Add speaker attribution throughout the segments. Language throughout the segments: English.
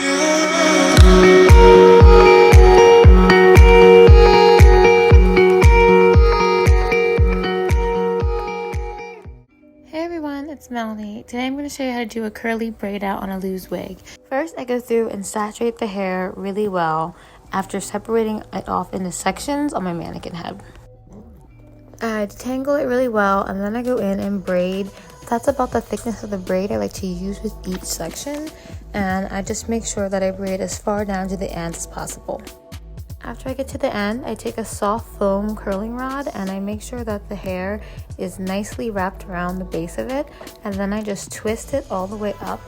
Speaker 1: Hey everyone, it's Melanie. Today I'm going to show you how to do a curly braid out on a loose wig. First, I go through and saturate the hair really well after separating it off into sections on my mannequin head. I detangle it really well and then I go in and braid. That's about the thickness of the braid I like to use with each section, and I just make sure that I braid as far down to the end as possible. After I get to the end, I take a soft foam curling rod and I make sure that the hair is nicely wrapped around the base of it, and then I just twist it all the way up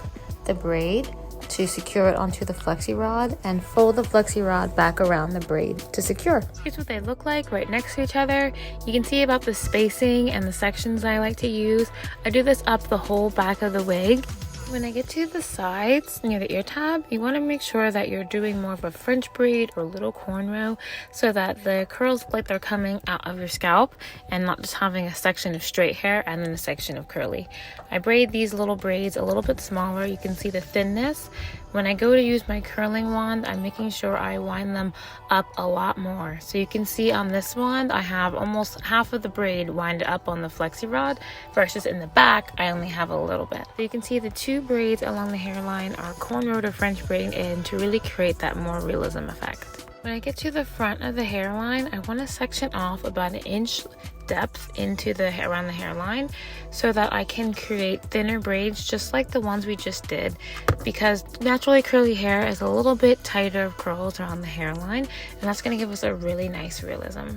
Speaker 1: the braid to secure it onto the flexi rod and fold the flexi rod back around the braid to secure. Here's what they look like right next to each other. You can see about the spacing and the sections I like to use. I do this up the whole back of the wig. When I get to the sides near the ear tab, you want to make sure that you're doing more of a French braid or little cornrow so that the curls look like they're coming out of your scalp and not just having a section of straight hair and then a section of curly. I braid these little braids a little bit smaller. You can see the thinness. When I go to use my curling wand, I'm making sure I wind them up a lot more. So you can see on this wand, I have almost half of the braid winded up on the flexi rod versus in the back, I only have a little bit. So you can see the two braids along the hairline are cornrowed or French braiding in to really create that more realism effect. When I get to the front of the hairline, I want to section off about an inch depth into the around the hairline so that I can create thinner braids just like the ones we just did, because naturally curly hair is a little bit tighter of curls around the hairline, and that's going to give us a really nice realism.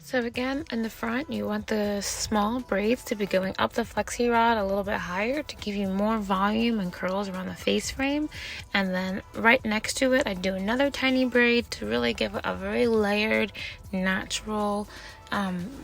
Speaker 1: So again, in the front, you want the small braids to be going up the flexi rod a little bit higher to give you more volume and curls around the face frame. And then right next to it, I do another tiny braid to really give a very layered, natural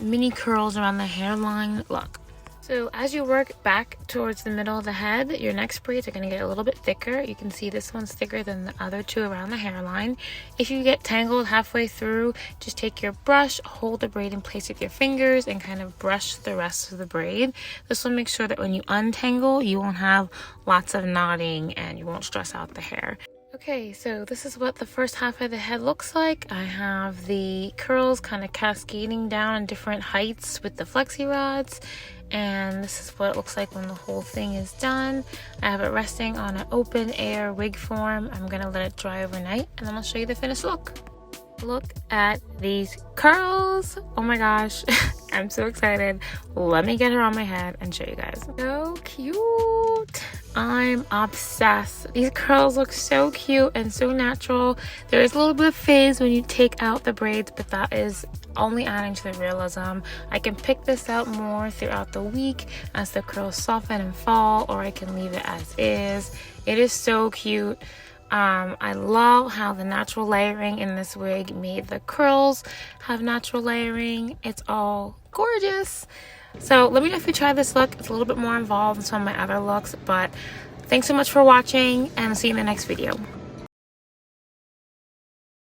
Speaker 1: mini curls around the hairline look. So as you work back towards the middle of the head, your next braids are going to get a little bit thicker. You can see this one's thicker than the other two around the hairline. If you get tangled halfway through, just take your brush, hold the braid in place with your fingers, and kind of brush the rest of the braid. This will make sure that when you untangle, you won't have lots of knotting and you won't stress out the hair. Okay, so this is what the first half of the head looks like. I have the curls kind of cascading down in different heights with the flexi rods. And this is what it looks like when the whole thing is done. I have it resting on an open air wig form. I'm gonna let it dry overnight and then I'll show you the finished look. Look at these curls. Oh my gosh, I'm so excited. Let me get her on my head and show you guys. So cute. I'm obsessed. These curls look so cute and so natural. There is a little bit of frizz when you take out the braids, but that is only adding to the realism. I can pick this out more throughout the week as the curls soften and fall, or I can leave it as is. It is so cute. I love how the natural layering in this wig made the curls have natural layering. It's all gorgeous. So let me know if you try this look. It's a little bit more involved than some of my other looks, but thanks so much for watching and I'll see you in the next video.